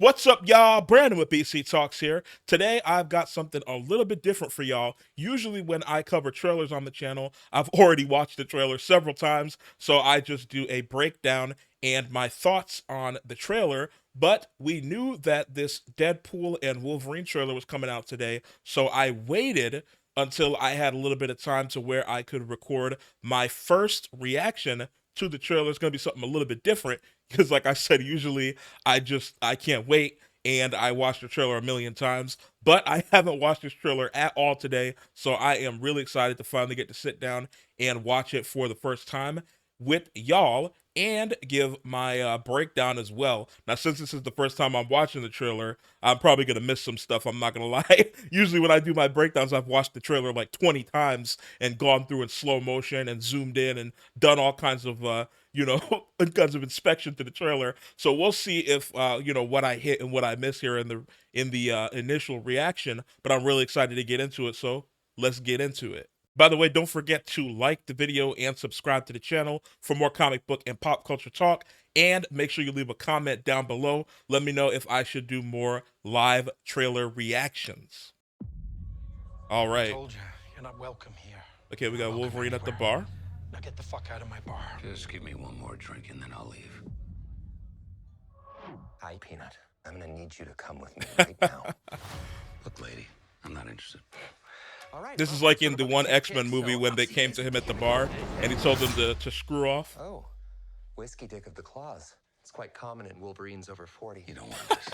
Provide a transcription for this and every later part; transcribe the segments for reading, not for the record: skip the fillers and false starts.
What's up, y'all? Brandon with BC Talks here. Today, I've got something a little bit different for y'all. Usually, when I cover trailers on the channel, I've already watched the trailer several times, so I just do a breakdown and my thoughts on the trailer. But we knew that this Deadpool and Wolverine trailer was coming out today, so I waited until I had a little bit of time to where I could record my first reaction to the trailer. It's going to be something a little bit different because, like I said, usually I can't wait and I watched the trailer a million times, but I haven't watched this trailer at all today, so I am really excited to finally get to sit down and watch it for the first time with y'all and give my breakdown as well. Now, since this is the first time I'm watching the trailer, I'm probably gonna miss some stuff. I'm not gonna lie. Usually, when I do my breakdowns, I've watched the trailer like 20 times and gone through in slow motion and zoomed in and done all kinds of kinds of inspection to the trailer. So we'll see if what I hit and what I miss here in the initial reaction. But I'm really excited to get into it. So let's get into it. By the way, don't forget to like the video and subscribe to the channel for more comic book and pop culture talk. And make sure you leave a comment down below. Let me know if I should do more live trailer reactions. All right. I told you, you're not welcome here. Okay, we got Wolverine at the bar. Now get the fuck out of my bar. Just give me one more drink and then I'll leave. Hi, Peanut. I'm gonna need you to come with me right now. Look, lady, I'm not interested. All right. This is like in the one X-Men movie when they came to him at the bar and he told them to screw off. Oh, whiskey dick of the claws. It's quite common in Wolverines over 40. You don't want this.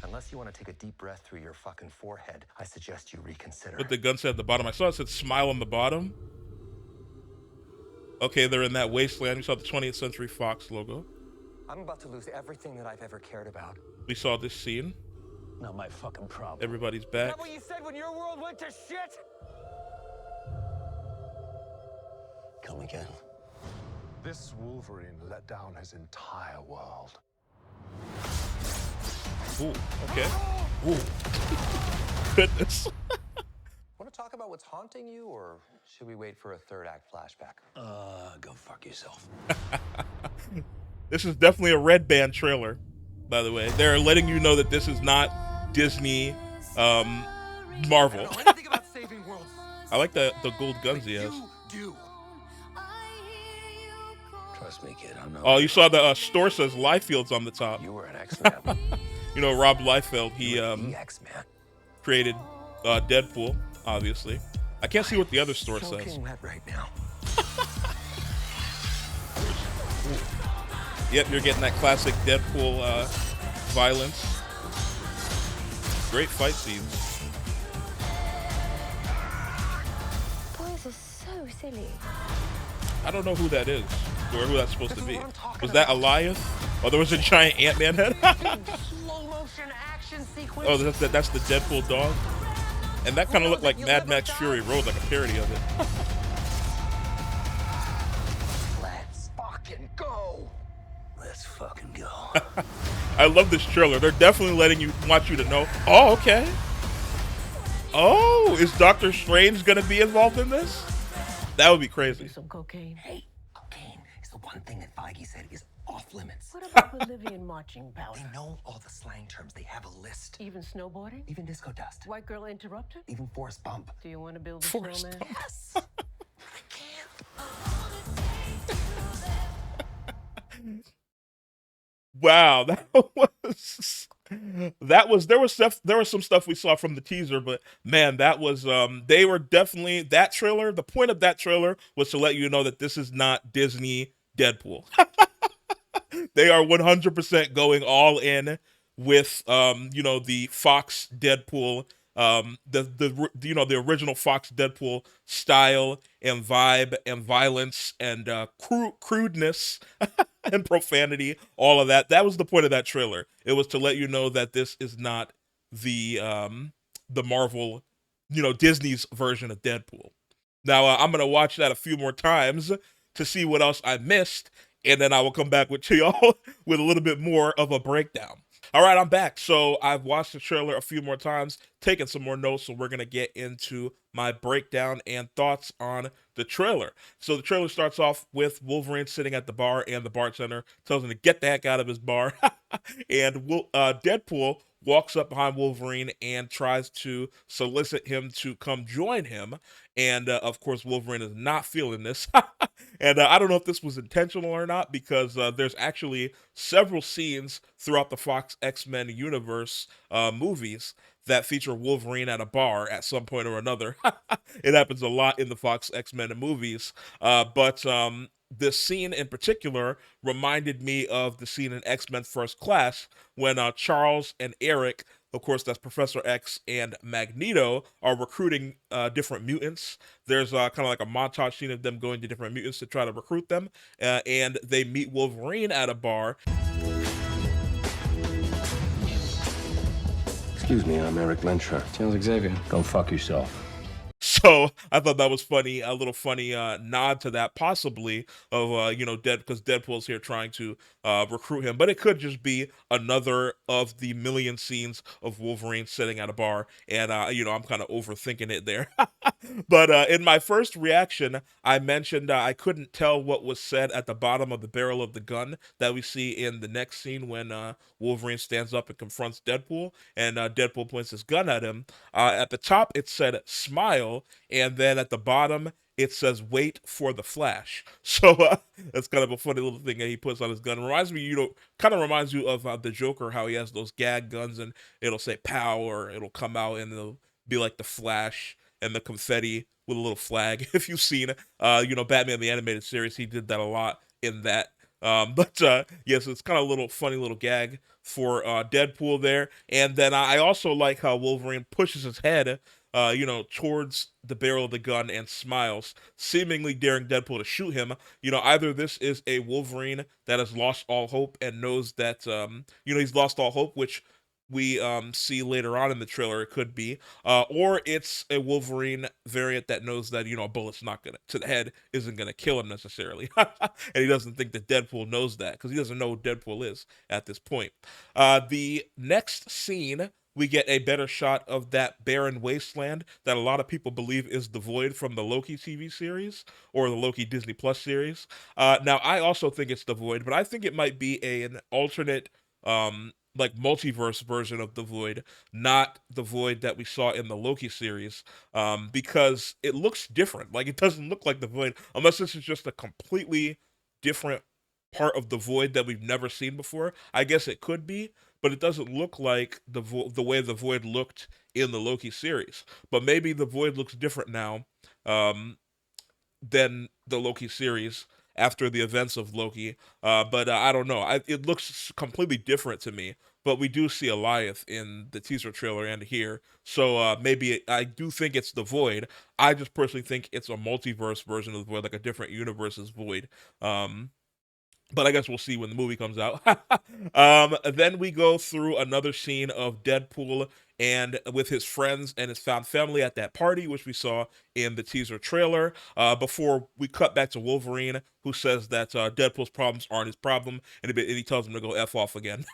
Unless you want to take a deep breath through your fucking forehead, I suggest you reconsider. What the gun said at the bottom. I saw it said smile on the bottom. Okay, they're in that wasteland. We saw the 20th Century Fox logo. I'm about to lose everything that I've ever cared about. We saw this scene. Not my fucking problem. Everybody's back. Is that what you said when your world went to shit? Come again. This Wolverine let down his entire world. Ooh, okay. Ooh. Goodness. Want to talk about what's haunting you, or should we wait for a third act flashback? Go fuck yourself. This is definitely a Red Band trailer, by the way. They're letting you know that this is not Disney, Marvel. I like the gold guns he has. Trust me, kid, I'm not. Oh, you saw the store says Liefeld's on the top. You were an X-Man. You know, Rob Liefeld, he the X-Man. created Deadpool, obviously. I can't see what the other store says. Soaking wet right now. Yep, you're getting that classic Deadpool violence. Great fight scenes. Boys are so silly. I don't know who that is, or who that's supposed to be. Was that Elias? Oh, there was a giant Ant-Man head? Slow motion action sequence. Oh, that's the Deadpool dog? And that kind of looked like Mad Max Fury Road, like a parody of it. Let's fucking go. Let's fucking go. I love this trailer. They're definitely want you to know. Oh, okay. Oh, is Doctor Strange gonna be involved in this? That would be crazy. Some cocaine. Hey, cocaine is the one thing that Feige said is off limits. What about Bolivian marching They powder? know all the slang terms. They have a list. Even snowboarding? Even disco dust. White girl interrupted? Even force bump. Do you want to build a Forrest snowman? Gump. Yes. Wow, there was some stuff we saw from the teaser, but man, that was they were definitely that trailer. The point of that trailer was to let you know that this is not Disney Deadpool. They are 100% going all in with the Fox Deadpool, the original Fox Deadpool style and vibe and violence and crudeness and profanity, all of that. That was the point of that trailer. It was to let you know that this is not the Marvel, Disney's version of Deadpool. Now I'm gonna watch that a few more times to see what else I missed, and then I will come back to y'all with a little bit more of a breakdown. All right, I'm back. So I've watched the trailer a few more times, taken some more notes, so we're gonna get into my breakdown and thoughts on the trailer. So the trailer starts off with Wolverine sitting at the bar, and the bartender tells him to get the heck out of his bar. And Deadpool walks up behind Wolverine and tries to solicit him to come join him. And of course, Wolverine is not feeling this. And I don't know if this was intentional or not, because there's actually several scenes throughout the Fox X-Men universe movies that feature Wolverine at a bar at some point or another. It happens a lot in the Fox X-Men movies. But this scene in particular reminded me of the scene in X-Men First Class when Charles and Eric, of course, that's Professor X and Magneto, are recruiting different mutants. There's kind of like a montage scene of them going to different mutants to try to recruit them, and they meet Wolverine at a bar. Excuse me, I'm Eric Lensher. Charles Xavier. Go fuck yourself. So I thought that was funny, a little funny nod to that, possibly of because Deadpool's here trying to recruit him, but it could just be another of the million scenes of Wolverine sitting at a bar, and I'm kind of overthinking it there. But in my first reaction, I mentioned I couldn't tell what was said at the bottom of the barrel of the gun that we see in the next scene when Wolverine stands up and confronts Deadpool, and Deadpool points his gun at him. At the top, it said "smile," and then at the bottom, it says "wait for the flash." So that's kind of a funny little thing that he puts on his gun. Reminds me, kind of reminds you of the Joker, how he has those gag guns, and it'll say "pow," or it'll come out and it'll be like the flash and the confetti with a little flag. If you've seen, Batman the Animated Series, he did that a lot in that. But yes, it's kind of a little funny little gag for Deadpool there. And then I also like how Wolverine pushes his head, towards the barrel of the gun and smiles, seemingly daring Deadpool to shoot him. Either this is a Wolverine that has lost all hope and knows that, he's lost all hope, which we see later on in the trailer it could be, or it's a Wolverine variant that knows that a bullet's not gonna to the head isn't gonna kill him necessarily, and he doesn't think that Deadpool knows that because he doesn't know who Deadpool is at this point. The next scene, we get a better shot of that barren wasteland that a lot of people believe is the Void from the Loki TV series or the Loki Disney Plus series. Now, I also think it's the Void, but I think it might be an alternate, like multiverse version of the Void, not the Void that we saw in the Loki series, because it looks different. Like, it doesn't look like the Void, unless this is just a completely different part of the Void that we've never seen before. I guess it could be, but it doesn't look like the way the Void looked in the Loki series. But maybe the Void looks different now, than the Loki series after the events of Loki. But I don't know. It looks completely different to me. But we do see Eliath in the teaser trailer and here. So maybe I do think it's the Void. I just personally think it's a multiverse version of the Void, like a different universe's Void. But I guess we'll see when the movie comes out. Then we go through another scene of Deadpool and with his friends and his found family at that party, which we saw in the teaser trailer, before we cut back to Wolverine, who says that Deadpool's problems aren't his problem, and he tells him to go F off again.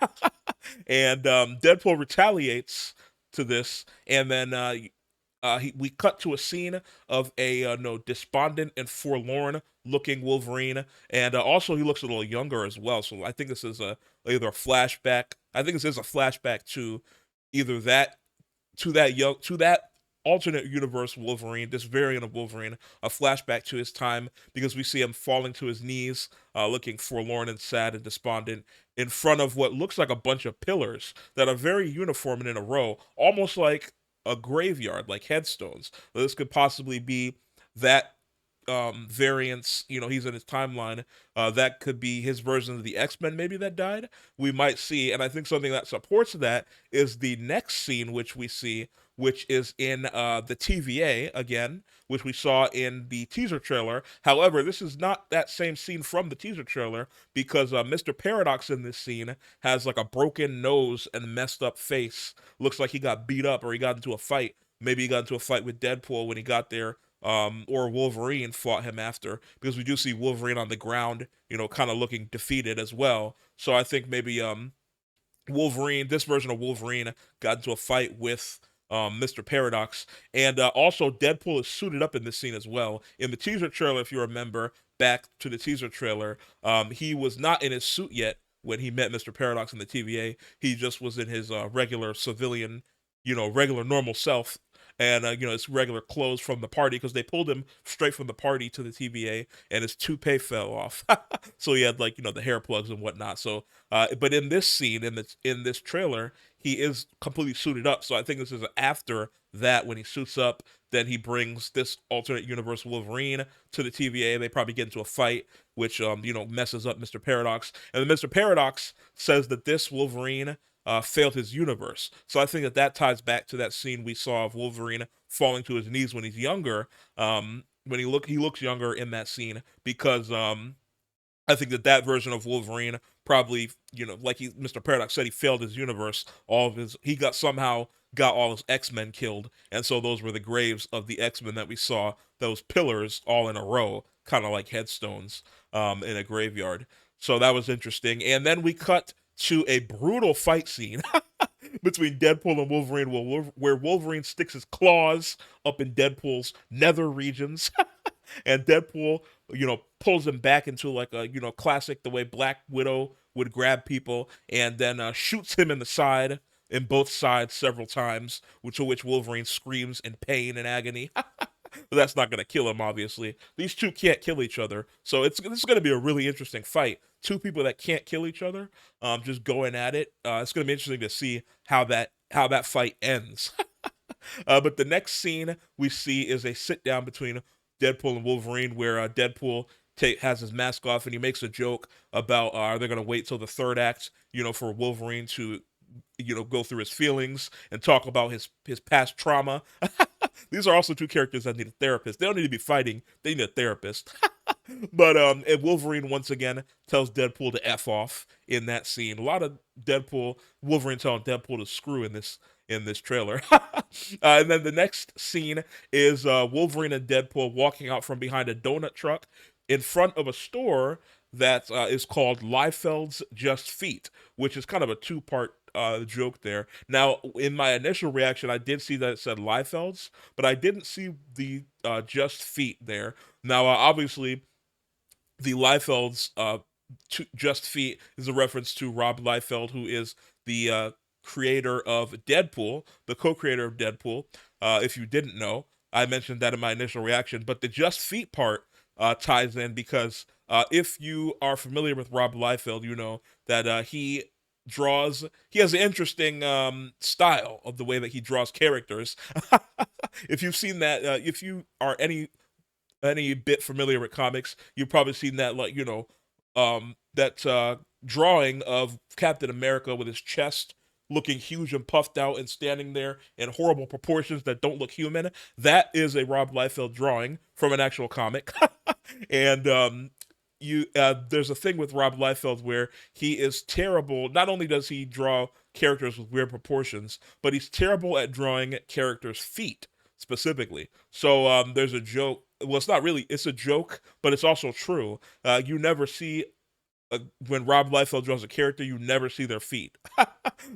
And Deadpool retaliates to this, and then we cut to a scene of a despondent and forlorn looking Wolverine, and also he looks a little younger as well. So I think this is either a flashback. I think this is a flashback to either that alternate universe Wolverine, this variant of Wolverine, a flashback to his time, because we see him falling to his knees, looking forlorn and sad and despondent in front of what looks like a bunch of pillars that are very uniform and in a row, almost like a graveyard, like headstones. This could possibly be that variance. He's in his timeline. That could be his version of the X-Men, maybe, that died. We might see, and I think something that supports that is the next scene, which we see, which is in the TVA again, which we saw in the teaser trailer. However, this is not that same scene from the teaser trailer, because Mr. Paradox in this scene has like a broken nose and messed up face. Looks like he got beat up or he got into a fight. Maybe he got into a fight with Deadpool when he got there, or Wolverine fought him after, because we do see Wolverine on the ground, kind of looking defeated as well. So I think maybe Wolverine, this version of Wolverine, got into a fight with Mr. Paradox, and also Deadpool is suited up in this scene as well. In the teaser trailer, if you remember, back to the teaser trailer, he was not in his suit yet when he met Mr. Paradox in the TVA. He just was in his regular civilian, regular normal self. And his regular clothes from the party, because they pulled him straight from the party to the TVA, and his toupee fell off. So he had the hair plugs and whatnot. So, but in this scene, in this trailer, he is completely suited up. So I think this is after that, when he suits up, then he brings this alternate universe Wolverine to the TVA. They probably get into a fight, which messes up Mr. Paradox, and then Mr. Paradox says that this Wolverine failed his universe. So I think that ties back to that scene we saw of Wolverine falling to his knees when he's younger. When he looks younger in that scene, because I think that version of Wolverine probably, like Mr. Paradox said, he failed his universe. Somehow got all his X-Men killed, and so those were the graves of the X-Men that we saw, those pillars all in a row, kind of like headstones in a graveyard. So that was interesting. And then we cut to a brutal fight scene between Deadpool and Wolverine, where Wolverine sticks his claws up in Deadpool's nether regions, and Deadpool, pulls him back into like a, classic, the way Black Widow would grab people, and then shoots him in the side, in both sides several times, to which Wolverine screams in pain and agony. But that's not going to kill him, obviously. These two can't kill each other, so this is going to be a really interesting fight. Two people that can't kill each other, just going at it. It's going to be interesting to see how that fight ends. But the next scene we see is a sit down between Deadpool and Wolverine, where Deadpool has his mask off, and he makes a joke about are they going to wait till the third act, for Wolverine to go through his feelings and talk about his past trauma. These are also two characters that need a therapist. They don't need to be fighting, they need a therapist. But and Wolverine once again tells Deadpool to F off in that scene. A lot of Wolverine telling Deadpool to screw in this trailer. And then the next scene is Wolverine and Deadpool walking out from behind a donut truck in front of a store that is called Liefeld's Just Feet, which is kind of a two-part joke there. Now, in my initial reaction, I did see that it said Liefeld's, but I didn't see the Just Feet there. Now, obviously, the Liefeld's Just Feet is a reference to Rob Liefeld, who is the creator of Deadpool, the co-creator of Deadpool. If you didn't know, I mentioned that in my initial reaction, but the Just Feet part ties in because if you are familiar with Rob Liefeld, you know that he has an interesting style of the way that he draws characters. If you've seen that, if you are any bit familiar with comics, you've probably seen that, that drawing of Captain America with his chest looking huge and puffed out and standing there in horrible proportions that don't look human. That is a Rob Liefeld drawing from an actual comic. And there's a thing with Rob Liefeld where he is terrible. Not only does he draw characters with weird proportions, but he's terrible at drawing characters' feet specifically. So there's a joke. Well, it's a joke, but it's also true. You never see when Rob Liefeld draws a character, you never see their feet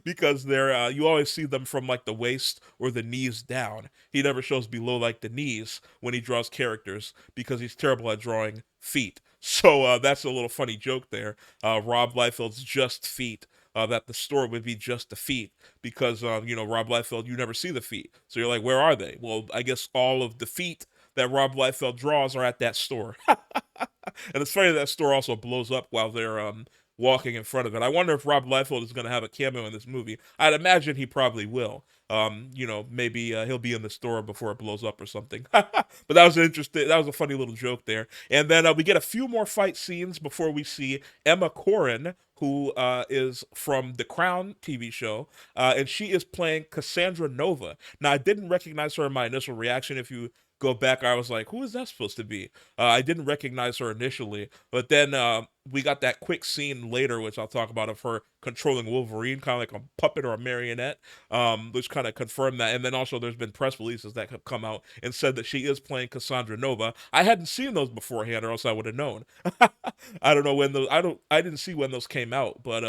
because you always see them from like the waist or the knees down. He never shows below like the knees when he draws characters because he's terrible at drawing feet. So that's a little funny joke there. Rob Liefeld's Just Feet. That the store would be just the feet because Rob Liefeld, you never see the feet. So you're like, where are they? Well, I guess all of the feet that Rob Liefeld draws are at that store. And it's funny that store also blows up while they're walking in front of it. I wonder if Rob Liefeld is going to have a cameo in this movie. I'd imagine he probably will. Maybe he'll be in the store before it blows up or something. But that was a funny little joke there. And then we get a few more fight scenes before we see Emma Corrin, who is from The Crown TV show, and she is playing Cassandra Nova. Now, I didn't recognize her in my initial reaction. If you go back, I was like, who is that supposed to be? I didn't recognize her initially, but then we got that quick scene later, which I'll talk about, of her controlling Wolverine, kind of like a puppet or a marionette, which kind of confirmed that. And then also there's been press releases that have come out and said that she is playing Cassandra Nova. I hadn't seen those beforehand, or else I would have known. I don't know when those, I didn't see when those came out, but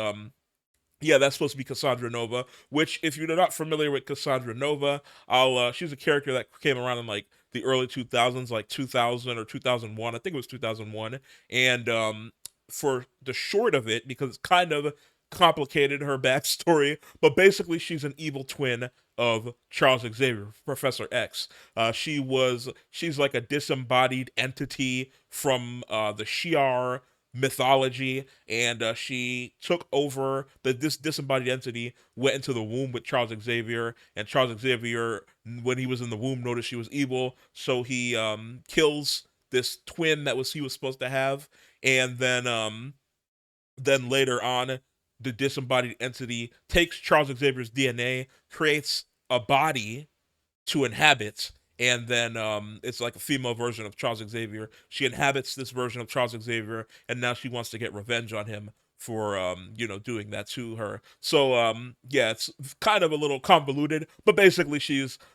Yeah, that's supposed to be Cassandra Nova. Which, if you're not familiar with Cassandra Nova, I'll she's a character that came around in like the early 2000s, like 2000 or 2001. I think it was 2001. And for the short of it, because it's kind of complicated her backstory, but basically she's an evil twin of Charles Xavier, Professor X. She's like a disembodied entity from the Shi'ar mythology, and she took over this disembodied entity, went into the womb with Charles Xavier, and Charles Xavier, when he was in the womb, noticed she was evil, so he kills this twin that was he was supposed to have, and then later on, the disembodied entity takes Charles Xavier's DNA, creates a body to inhabit, and then it's like a female version of Charles Xavier. She inhabits this version of Charles Xavier, and now she wants to get revenge on him for doing that to her. So yeah, it's kind of a little convoluted, but basically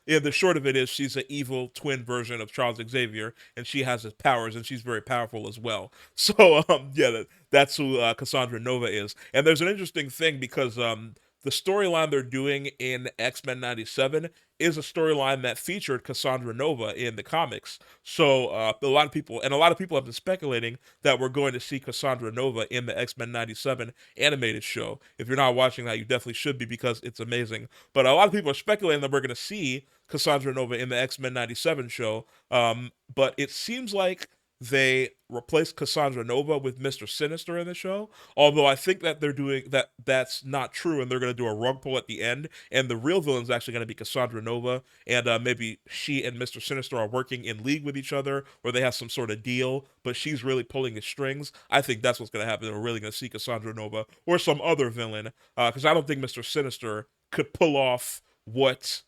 the short of it is she's an evil twin version of Charles Xavier, and she has his powers, and she's very powerful as well. So yeah, that's who Cassandra Nova is. And there's an interesting thing because the storyline they're doing in X-Men 97 is a storyline that featured Cassandra Nova in the comics. So a lot of people have been speculating that we're going to see Cassandra Nova in the X-Men 97 animated show. If you're not watching that, you definitely should be because it's amazing. But a lot of people are speculating that we're going to see Cassandra Nova in the X-Men 97 show. But it seems like they replaced Cassandra Nova with Mr. Sinister in the show. Although I think that they're doing that's not true, and they're going to do a rug pull at the end, and the real villain is actually going to be Cassandra Nova, and maybe she and Mr. Sinister are working in league with each other, or they have some sort of deal, but she's really pulling the strings. I think that's what's going to happen. We're really going to see Cassandra Nova or some other villain, because I don't think Mr. Sinister could pull off what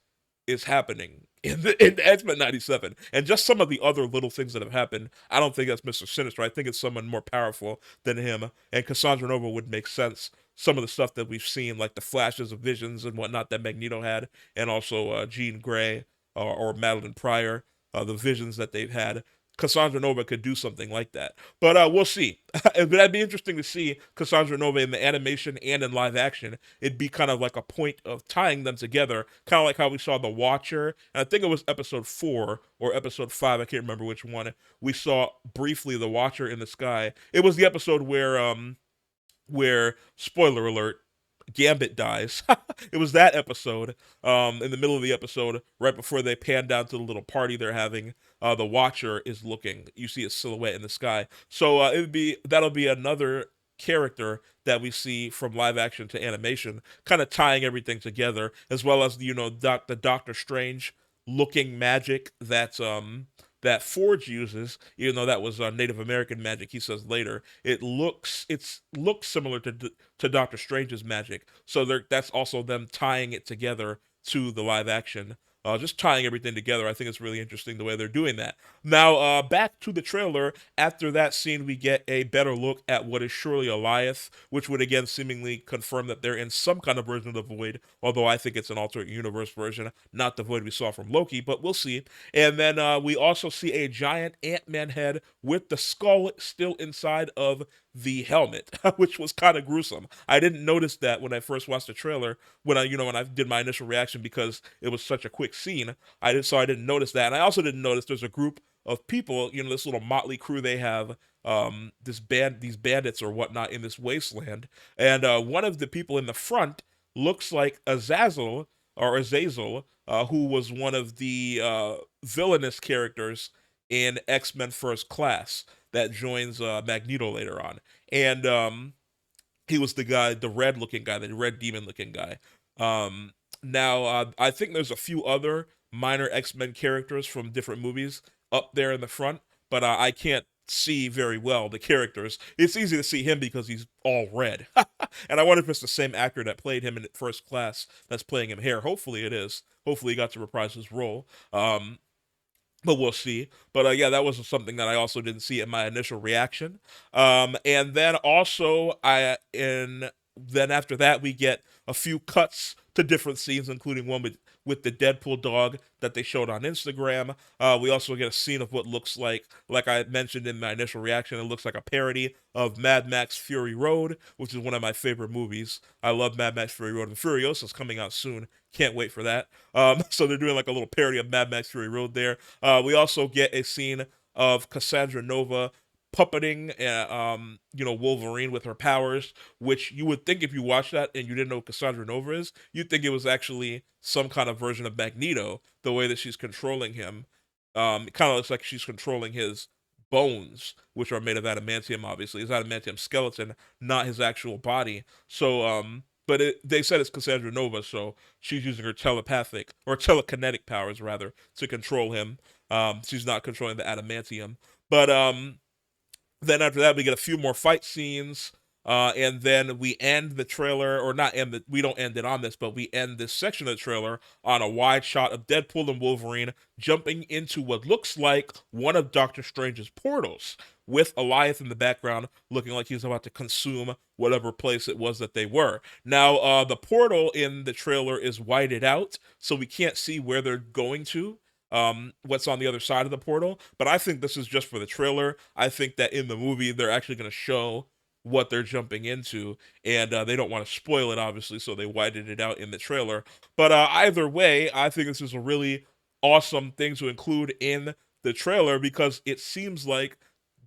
is happening in X-Men 97. And just some of the other little things that have happened, I don't think that's Mr. Sinister. I think it's someone more powerful than him. And Cassandra Nova would make sense. Some of the stuff that we've seen, like the flashes of visions and whatnot that Magneto had, and also Jean Grey or Madeline Pryor, the visions that they've had. Cassandra Nova could do something like that. But we'll see. That'd be interesting to see Cassandra Nova in the animation and in live action. It'd be kind of like a point of tying them together, kind of like how we saw The Watcher. And I think it was episode 4 or episode 5, I can't remember which one. We saw briefly The Watcher in the sky. It was the episode where spoiler alert, Gambit dies. It was that episode. In the middle of the episode, right before they pan down to the little party they're having, the Watcher is looking. You see a silhouette in the sky. So that'll be another character that we see from live action to animation, kind of tying everything together, as well as the Doctor Strange looking magic that Forge uses, even though that was Native American magic. He says later it looks similar to Doctor Strange's magic. So that's also them tying it together to the live action. Just tying everything together. I think it's really interesting the way they're doing that. Now, back to the trailer. After that scene, we get a better look at what is surely Alioth, which would again seemingly confirm that they're in some kind of version of the Void, although I think it's an alternate universe version, not the Void we saw from Loki, but we'll see. And then we also see a giant Ant-Man head with the skull still inside of the helmet, which was kind of gruesome. I didn't notice that when I first watched the trailer, when I did my initial reaction, because it was such a quick scene. I didn't notice that, and I also didn't notice there's a group of people, this little motley crew they have, these bandits or whatnot in this wasteland, and one of the people in the front looks like Azazel, who was one of the villainous characters in X-Men First Class that joins Magneto later on. And he was the guy, the red looking guy, the red demon looking guy. Now, I think there's a few other minor X-Men characters from different movies up there in the front, but I can't see very well the characters. It's easy to see him because he's all red. And I wonder if it's the same actor that played him in First Class that's playing him here. Hopefully it is. Hopefully he got to reprise his role. But we'll see. But yeah, that was something that I also didn't see in my initial reaction. And then also, then after that, we get a few cuts to different scenes, including one with the Deadpool dog that they showed on Instagram. We also get a scene of what looks like I mentioned in my initial reaction, it looks like a parody of Mad Max Fury Road, which is one of my favorite movies. I love Mad Max Fury Road, and Furiosa's coming out soon. Can't wait for that. So they're doing like a little parody of Mad Max Fury Road there. We also get a scene of Cassandra Nova puppeting, Wolverine with her powers, which you would think if you watched that and you didn't know who Cassandra Nova is, you'd think it was actually some kind of version of Magneto, the way that she's controlling him. It kind of looks like she's controlling his bones, which are made of adamantium, obviously. His adamantium skeleton, not his actual body. So, they said it's Cassandra Nova, so she's using her telepathic, or telekinetic powers, rather, to control him. She's not controlling the adamantium. But, then after that, we get a few more fight scenes, and then we end the trailer, or not end the, we don't end it on this, but we end this section of the trailer on a wide shot of Deadpool and Wolverine jumping into what looks like one of Doctor Strange's portals, with Elias in the background looking like he's about to consume whatever place it was that they were. Now, the portal in the trailer is whited out, so we can't see where they're going to. What's on the other side of the portal, but I think this is just for the trailer. I think that in the movie they're actually going to show what they're jumping into, and they don't want to spoil it, obviously, so they whited it out in the trailer. But either way, I think this is a really awesome thing to include in the trailer, because it seems like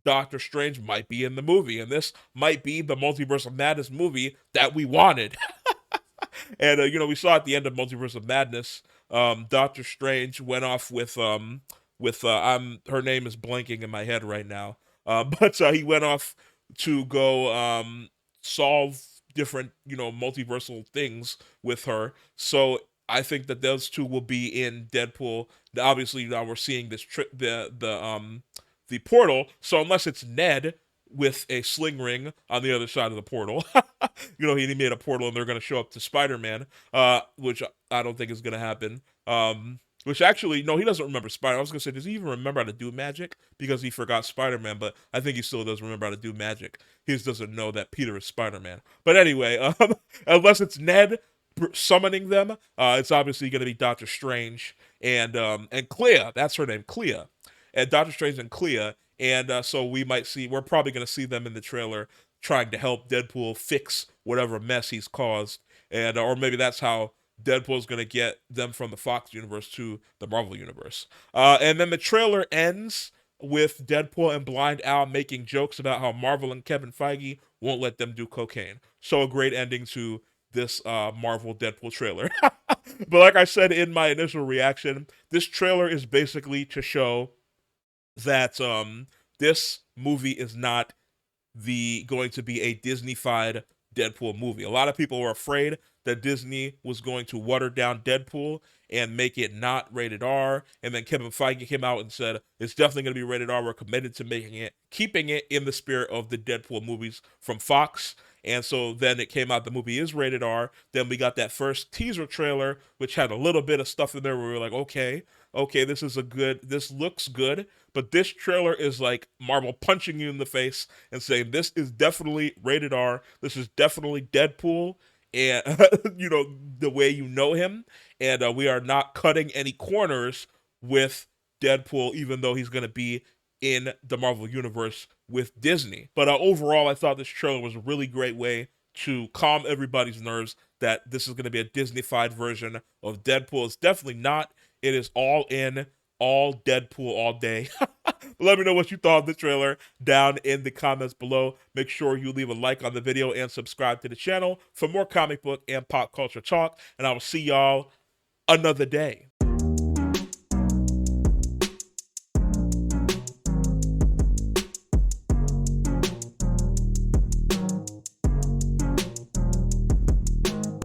Doctor Strange might be in the movie, and this might be the Multiverse of Madness movie that we wanted. And we saw at the end of Multiverse of Madness, Doctor Strange went off with her name is blanking in my head right now. But he went off to go solve different, multiversal things with her. So I think that those two will be in Deadpool. Obviously, now we're seeing this the portal. So unless it's Ned with a sling ring on the other side of the portal, he made a portal and they're going to show up to Spider-Man, which I don't think is going to happen. Which actually, no, he doesn't remember Spider. I was going to say, does he even remember how to do magic? Because he forgot Spider-Man, but I think he still does remember how to do magic. He just doesn't know that Peter is Spider-Man. But anyway, unless it's Ned summoning them, it's obviously going to be Doctor Strange and Clea. That's her name, Clea. And Doctor Strange and Clea. And so we're probably going to see them in the trailer trying to help Deadpool fix whatever mess he's caused. And or maybe that's how Deadpool's going to get them from the Fox universe to the Marvel universe. And then the trailer ends with Deadpool and Blind Al making jokes about how Marvel and Kevin Feige won't let them do cocaine. So a great ending to this Marvel Deadpool trailer. But like I said in my initial reaction, this trailer is basically to show that this movie is not going to be a Disney-fied Deadpool movie. A lot of people were afraid that Disney was going to water down Deadpool and make it not rated R, and then Kevin Feige came out and said it's definitely going to be rated R. We're committed to keeping it in the spirit of the Deadpool movies from Fox. And so then it came out the movie is rated R. Then we got that first teaser trailer, which had a little bit of stuff in there where we were like, okay, this looks good. But this trailer is like Marvel punching you in the face and saying, this is definitely rated R. This is definitely Deadpool. And, the way you know him. And we are not cutting any corners with Deadpool, even though he's going to be in the Marvel Universe with Disney. But overall, I thought this trailer was a really great way to calm everybody's nerves that this is going to be a Disney-fied version of Deadpool. It's definitely not. It is all in, all Deadpool all day. Let me know what you thought of the trailer down in the comments below. Make sure you leave a like on the video and subscribe to the channel for more comic book and pop culture talk. And I will see y'all another day.